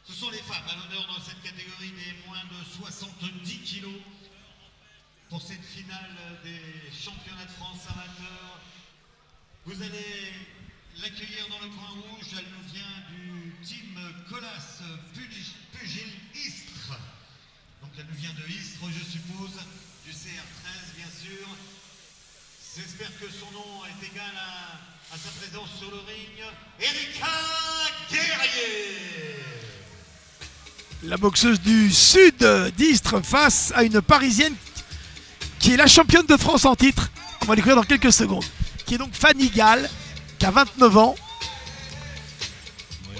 Ce sont les femmes à l'honneur dans cette catégorie des moins de 70 kilos pour cette finale des championnats de France amateurs. Vous allez l'accueillir dans le coin rouge, elle nous vient du team Colas Pugil Istres. Donc elle nous vient de Istres, je suppose, du CR13 bien sûr. J'espère que son nom est égal à sa présence sur le ring. Erika Guerrier. La boxeuse du sud d'Istres face à une parisienne qui est la championne de France en titre. On va découvrir dans quelques secondes. Qui est donc Fanny Gall, qui a 29 ans.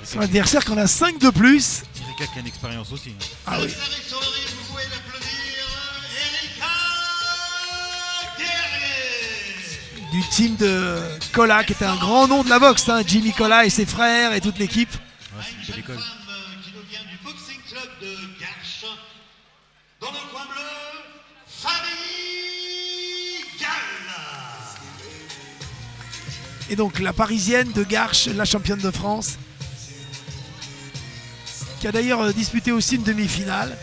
Son adversaire qui en a 5 de plus. Erika qui a une expérience aussi. Ah oui. Sur le ring, vous pouvez l'applaudir. Erika Guerrier. Du team de Colas, qui était un grand nom de la boxe. Hein. Jimmy Colas et ses frères et toute l'équipe. Ouais, c'est une belle école. Qui nous vient du boxing club de Garches. Dans le coin bleu, Fanny Gall. Et donc la parisienne de Garches, la championne de France, qui a d'ailleurs disputé aussi une demi-finale.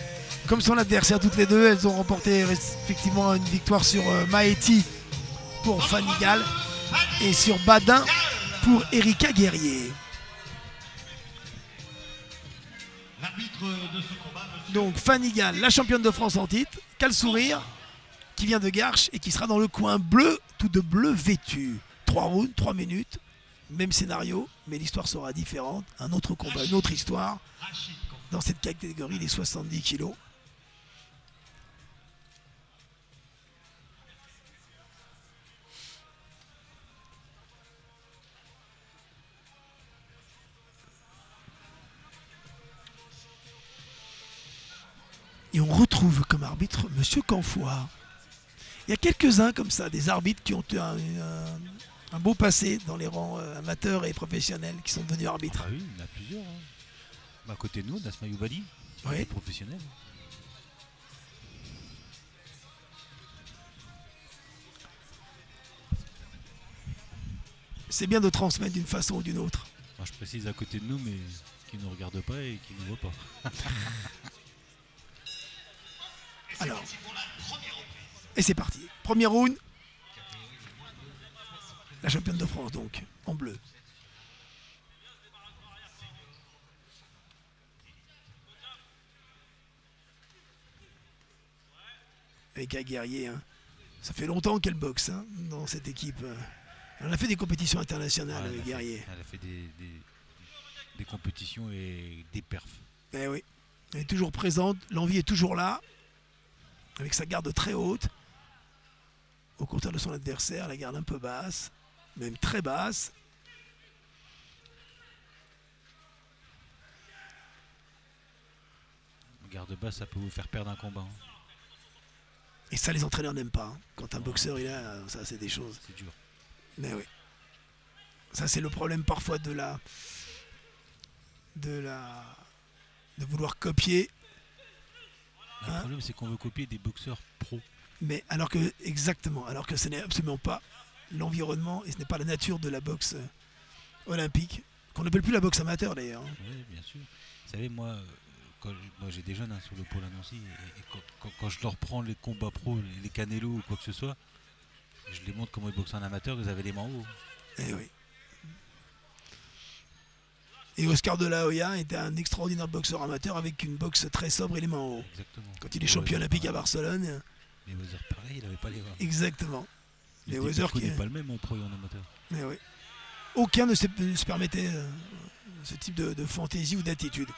Comme son adversaire, toutes les deux, elles ont remporté effectivement une victoire sur Maëti pour Fanny Gall et sur Badin pour Erika Guerrier. Donc Fanny Gall, la championne de France en titre, qui a le sourire, qui vient de Garches et qui sera dans le coin bleu, tout de bleu vêtu. 3 rounds, 3 minutes, même scénario, mais l'histoire sera différente. Un autre combat, une autre histoire dans cette catégorie des 70 kilos. Et on retrouve comme arbitre Monsieur Canfois. Il y a quelques-uns comme ça, des arbitres qui ont eu un beau passé dans les rangs amateurs et professionnels qui sont devenus arbitres. Ah oui, il y en a plusieurs. Hein. Bah, à côté de nous, Nasma Youbali, oui. Professionnel. C'est bien de transmettre d'une façon ou d'une autre. Moi, je précise à côté de nous, mais qui ne nous regarde pas et qui ne nous voit pas. Alors, et c'est parti. Premier round. La championne de France donc, en bleu. Erika Guerrier, hein. Ça fait longtemps qu'elle boxe hein, dans cette équipe. Elle a fait des compétitions internationales, Ouais, Guerrier. Elle a fait des compétitions et des perfs. Eh oui, elle est toujours présente, l'envie est toujours là, avec sa garde très haute. Au contraire de son adversaire, la garde un peu basse, même très basse. Garde basse, ça peut vous faire perdre un combat. Hein. Et ça, les entraîneurs n'aiment pas. Hein. Quand un boxeur il a, ça c'est des choses. C'est dur. Mais oui. Ça c'est le problème parfois de vouloir copier. Le problème c'est qu'on veut copier des boxeurs pros. Mais alors que, exactement, alors que ce n'est absolument pas l'environnement et ce n'est pas la nature de la boxe olympique, qu'on n'appelle plus la boxe amateur d'ailleurs. Hein. Oui, bien sûr. Vous savez, moi j'ai des jeunes hein, sur le pôle à Nancy, et quand je leur prends les combats pros, les Canelo ou quoi que ce soit, je les montre comment ils boxent en amateur, ils avaient les mains en haut. Eh oui. Et Oscar de la Hoya était un extraordinaire boxeur amateur avec une boxe très sobre et les mains en haut. Exactement. Quand il est champion olympique à Barcelone. Les Weather, pareil, il n'avait pas les mains. Exactement. Les Weather qui n'est pas le même en pro et en amateur. Mais oui. Aucun ne se permettait ce type de fantaisie ou d'attitude.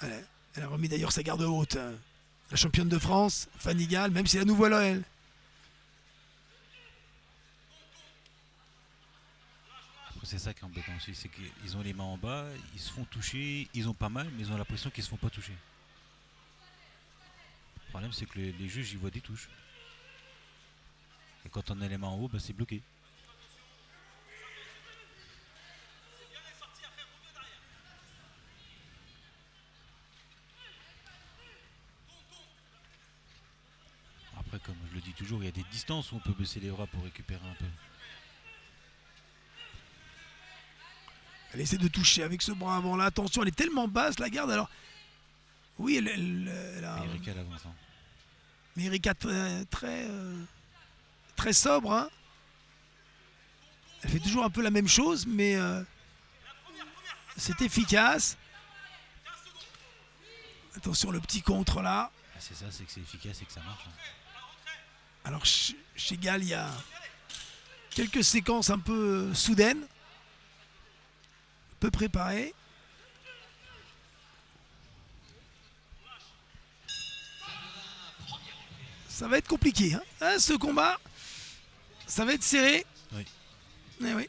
Elle a remis d'ailleurs sa garde haute. Hein. La championne de France, Fanny Gall, même si la nous voilà elle. Après c'est ça qui est embêtant aussi, c'est qu'ils ont les mains en bas, ils se font toucher, ils ont pas mal, mais ils ont l'impression qu'ils se font pas toucher. Le problème c'est que les juges ils voient des touches. Et quand on a les mains en haut, bah, c'est bloqué. Après, comme je le dis toujours, il y a des distances où on peut baisser les bras pour récupérer un peu. Elle essaie de toucher avec ce bras avant là. Attention, elle est tellement basse la garde. Alors, oui, elle a. Erika elle avance. Hein. Mais Erika très sobre. Hein. Elle fait toujours un peu la même chose, mais c'est efficace. Attention, le petit contre là. Ah, c'est ça, c'est que c'est efficace et que ça marche. Hein. Alors chez Gall, il y a quelques séquences un peu soudaines, peu préparées. Ça va être compliqué, hein, ce combat. Ça va être serré. Oui. Eh oui.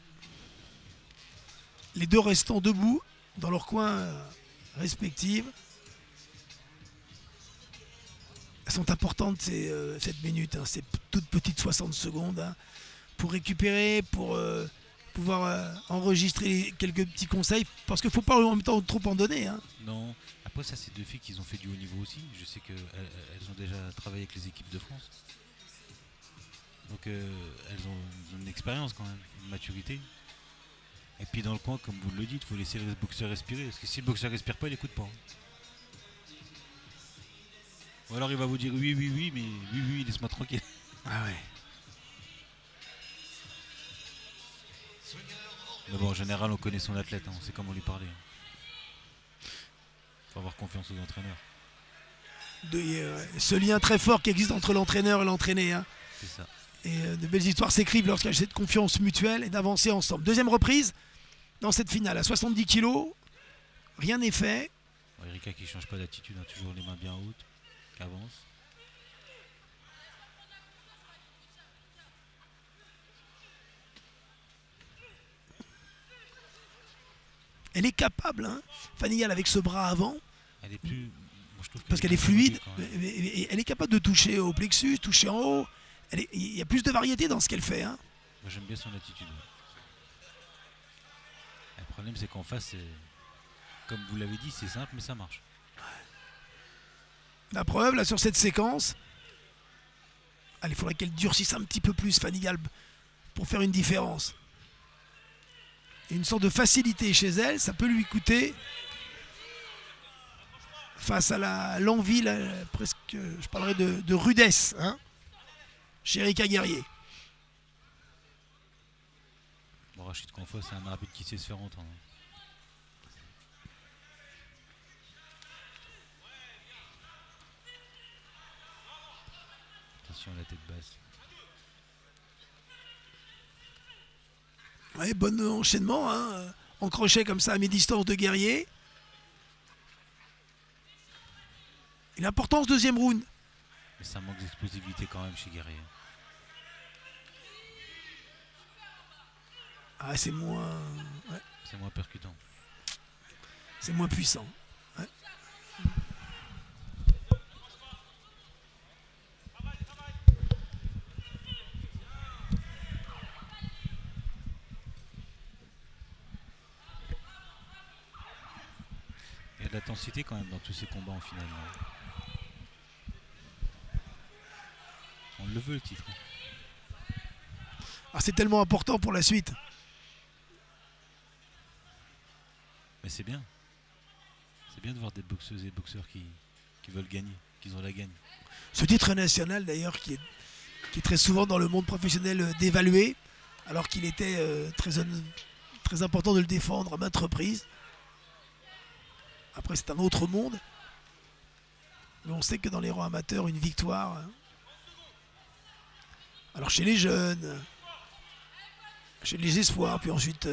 Les deux restant debout dans leur coin respectifs. Elles sont importantes cette minute, hein, ces toutes petites 60 secondes hein, pour récupérer, pour pouvoir enregistrer quelques petits conseils, parce qu'il ne faut pas en même temps trop en donner. Hein. Non, après ça c'est deux filles qui ont fait du haut niveau aussi. Je sais qu'elles ont déjà travaillé avec les équipes de France. Donc elles ont une expérience quand même, une maturité. Et puis dans le coin, comme vous le dites, il faut laisser le boxeur respirer. Parce que si le boxeur respire pas, il n'écoute pas. Hein. Ou alors il va vous dire oui, mais oui, laisse-moi tranquille. Ah ouais. Mais bon, en général, on connaît son athlète, hein, on sait comment lui parler. Faut avoir confiance aux entraîneurs. Ce lien très fort qui existe entre l'entraîneur et l'entraîné. Hein. C'est ça. Et de belles histoires s'écrivent lorsqu'il y a cette confiance mutuelle et d'avancer ensemble. Deuxième reprise dans cette finale à 70 kg. Rien n'est fait. Bon, Erika qui ne change pas d'attitude, hein, toujours les mains bien hautes, qui avance. Elle est capable, hein, Fanny Gall, avec ce bras avant. Elle est plus. Moi, je trouve Parce qu'elle est fluide. Elle est capable de toucher au plexus, toucher en haut. Il y a plus de variété dans ce qu'elle fait. Hein. Moi, j'aime bien son attitude. Le problème, c'est qu'en face, comme vous l'avez dit, c'est simple, mais ça marche. La preuve, là, sur cette séquence, il faudrait qu'elle durcisse un petit peu plus, Fanny Gall, pour faire une différence. Et une sorte de facilité chez elle, ça peut lui coûter, face à l'envie, presque, je parlerais de rudesse, hein, chez Erika Guerrier. Bon, Rachid Konfo, c'est un arbitre qui sait se faire entendre. Attention à la tête basse. Ouais, bon enchaînement, hein, en crochet comme ça à mi-distance de Guerrier. Et l'importance deuxième round. Mais ça manque d'explosivité quand même chez Guerrier. Ah, c'est moins... Ouais. C'est moins percutant. C'est moins puissant. Ouais. Il y a de l'intensité quand même dans tous ces combats en finale. On le veut le titre. Ah, c'est tellement important pour la suite. Mais c'est bien. C'est bien de voir des boxeuses et boxeurs qui veulent gagner, qui ont la gagne. Ce titre national d'ailleurs qui est très souvent dans le monde professionnel dévalué, alors qu'il était très important de le défendre à maintes reprises. Après c'est un autre monde. Mais on sait que dans les rangs amateurs, une victoire... Hein. Alors chez les jeunes, chez les espoirs, puis ensuite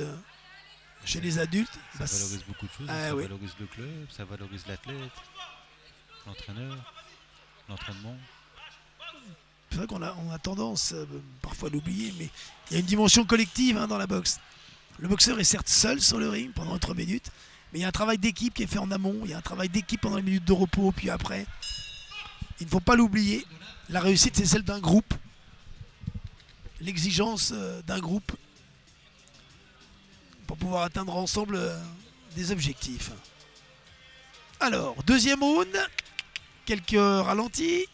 chez les adultes... Ça valorise beaucoup de choses, ça valorise le club, ça valorise l'athlète, l'entraîneur, l'entraînement. C'est vrai qu'on a tendance parfois à l'oublier, mais il y a une dimension collective hein, dans la boxe. Le boxeur est certes seul sur le ring pendant 3 minutes, mais il y a un travail d'équipe qui est fait en amont, il y a un travail d'équipe pendant les minutes de repos, puis après. Il ne faut pas l'oublier, la réussite c'est celle d'un groupe, l'exigence d'un groupe pour pouvoir atteindre ensemble des objectifs. Alors, deuxième round, quelques ralentis.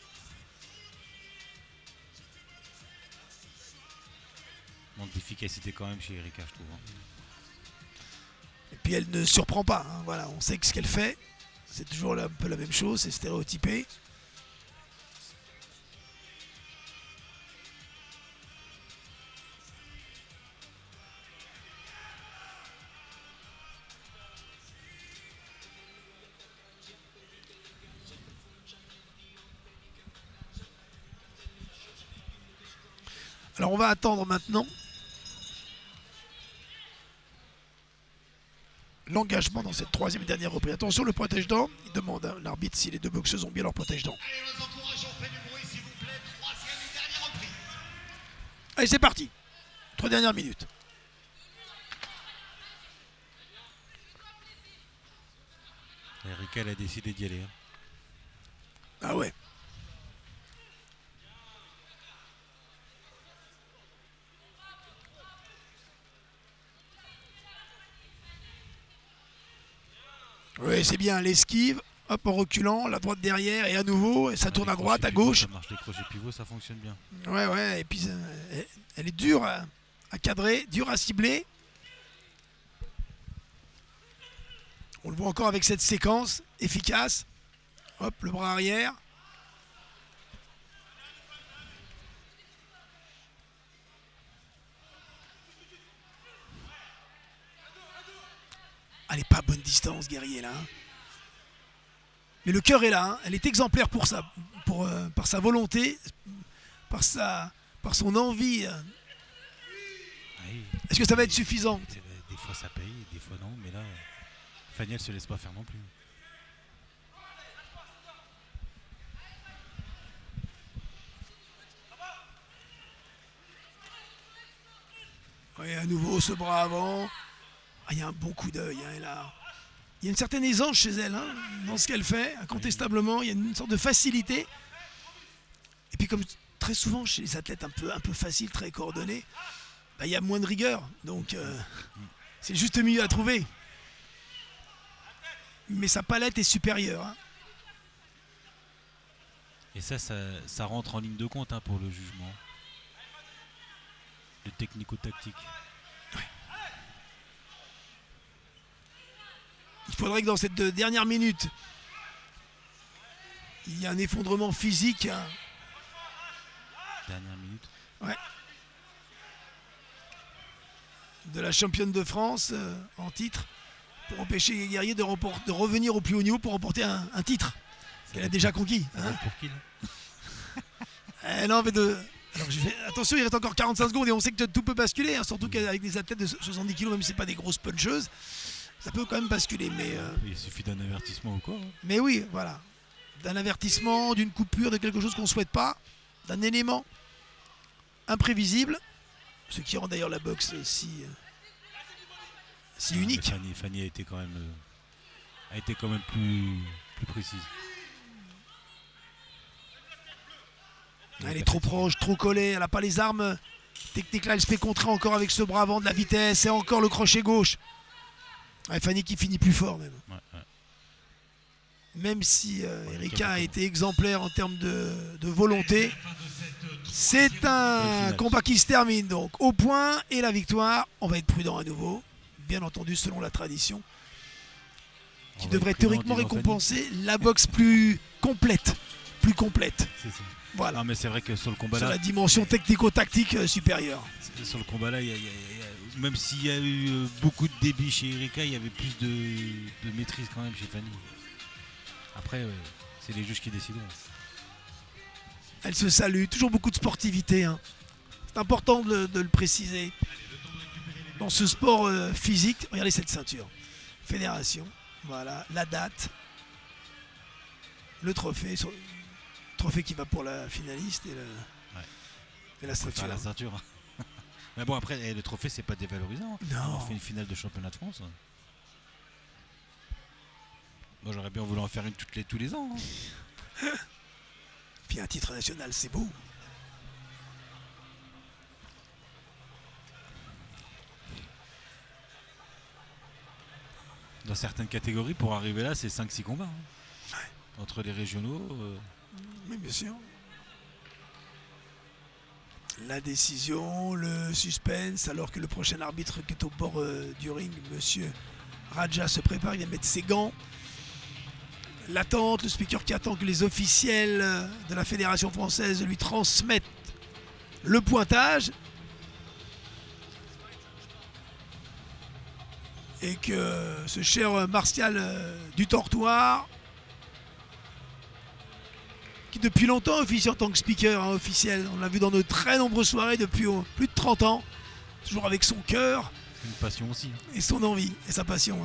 Manque d'efficacité quand même chez Erika, je trouve. Hein. puis elle ne surprend pas. Hein. Voilà, on sait que ce qu'elle fait, c'est toujours un peu la même chose, c'est stéréotypé. Alors on va attendre maintenant l'engagement dans cette troisième et dernière reprise. Attention, le protège-dents, il demande à l'arbitre si les deux boxeuses ont bien leur protège-dents. Allez, on les encourage, on fait du bruit s'il vous plaît. Troisième et dernière reprise. Allez, c'est parti. 3 dernières minutes. Erika, elle a décidé d'y aller. Hein. Ah ouais. Oui, c'est bien, l'esquive, hop, en reculant, la droite derrière, et à nouveau, et ça tourne à droite, à gauche. Ça marche, les crochets pivots, ça fonctionne bien. Ouais, et puis elle est dure à cadrer, dure à cibler. On le voit encore avec cette séquence efficace. Hop, le bras arrière. Elle n'est pas à bonne distance, guerrier, là. Hein. Mais le cœur est là. Hein. Elle est exemplaire pour ça, par sa volonté, par son envie. Oui. Est-ce que ça va être suffisant? Des fois ça paye, des fois non. Mais là, Fanny, elle se laisse pas faire non plus. Oui, à nouveau ce bras avant. Ah, il y a un bon coup d'œil. Hein, il y a une certaine aisance chez elle hein, dans ce qu'elle fait, incontestablement. Il y a une sorte de facilité. Et puis comme très souvent chez les athlètes un peu faciles, très coordonnés, bah, il y a moins de rigueur. Donc c'est le juste milieu à trouver. Mais sa palette est supérieure. Hein. Et ça rentre en ligne de compte hein, pour le jugement. Le technico-tactique. Ouais. Il faudrait que dans cette dernière minute, il y ait un effondrement physique. Hein. Dernière minute. Ouais. De la championne de France en titre pour empêcher les guerriers de revenir au plus haut niveau pour remporter un titre qu'elle a déjà conquis. Hein. Pour qui là Non, mais alors, attention, il reste encore 45 secondes et on sait que tout peut basculer, hein, surtout qu'avec des athlètes de 70 kg, même si ce n'est pas des grosses puncheuses, ça peut quand même basculer. Mais, il suffit d'un avertissement ou quoi hein. Mais oui, voilà. D'un avertissement, d'une coupure, de quelque chose qu'on ne souhaite pas, d'un élément imprévisible, ce qui rend d'ailleurs la boxe si unique. Fanny a été quand même plus précise. Elle est trop proche, trop collée, elle n'a pas les armes techniques là, elle se fait contrer encore avec ce bras avant de la vitesse et encore le crochet gauche. Ouais, Fanny qui finit plus fort même. Ouais. Même si Erika a été exemplaire en termes de volonté, c'est un combat qui se termine donc au point et la victoire. On va être prudent à nouveau, bien entendu selon la tradition, qui devrait théoriquement récompenser la boxe plus complète. C'est ça. Voilà. Non mais c'est vrai que sur le combat sur là, la dimension technico-tactique supérieure. sur le combat là, même s'il y a eu beaucoup de débit chez Erika, il y avait plus de maîtrise quand même chez Fanny. Après, c'est les juges qui décident. Elle se salue, toujours beaucoup de sportivité. Hein. C'est important de le préciser. Dans ce sport physique, regardez cette ceinture. Fédération, voilà, la date, le trophée. Trophée qui va pour la finaliste et la ceinture. La ceinture. Mais bon après le trophée c'est pas dévalorisant. Non. On fait une finale de championnat de France. Moi j'aurais bien voulu en faire une tous les ans. Hein. Puis un titre national c'est beau. Dans certaines catégories pour arriver là c'est 5-6 combats. Hein. Ouais. Entre les régionaux. Oui, bien sûr. La décision, le suspense, alors que le prochain arbitre qui est au bord du ring, monsieur Raja se prépare, il vient mettre ses gants. L'attente, le speaker qui attend que les officiels de la Fédération française lui transmettent le pointage. Et que ce cher Martial du Tortoir, qui depuis longtemps officie en tant que speaker officiel, on l'a vu dans de très nombreuses soirées depuis plus de 30 ans, toujours avec son cœur. Une passion aussi. Et son envie, et sa passion.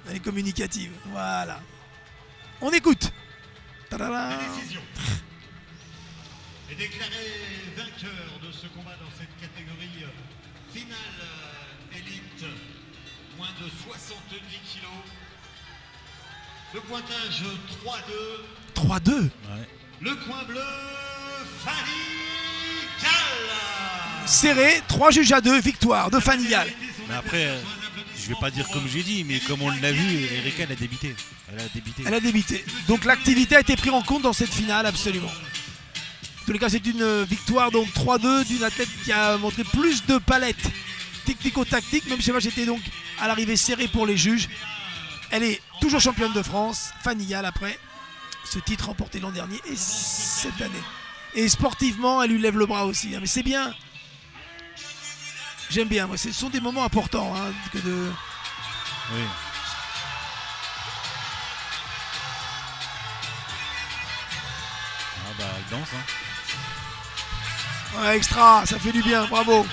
Elle est communicative. Voilà. On écoute. La décision est déclaré vainqueur de ce combat dans cette catégorie finale élite, moins de 70 kilos. Le pointage 3-2. 3-2. Ouais. Le coin bleu, Fanny Gall. Serré, 3 juges à 2, victoire de Fanny Gall. Mais après, je vais pas dire comme j'ai dit, mais comme on l'a vu, Erika elle a débité. Elle a débité. Donc l'activité a été prise en compte dans cette finale, absolument. En tous les cas, c'est une victoire donc 3-2 d'une athlète qui a montré plus de palettes technico-tactiques, même si le match était donc à l'arrivée serré pour les juges. Elle est toujours championne de France, Fanny Gall, après ce titre remporté l'an dernier et cette année. Et sportivement, elle lui lève le bras aussi. Mais c'est bien. J'aime bien, moi. Ce sont des moments importants que de... Oui. Ah bah elle danse hein. Ouais, extra, ça fait du bien, bravo.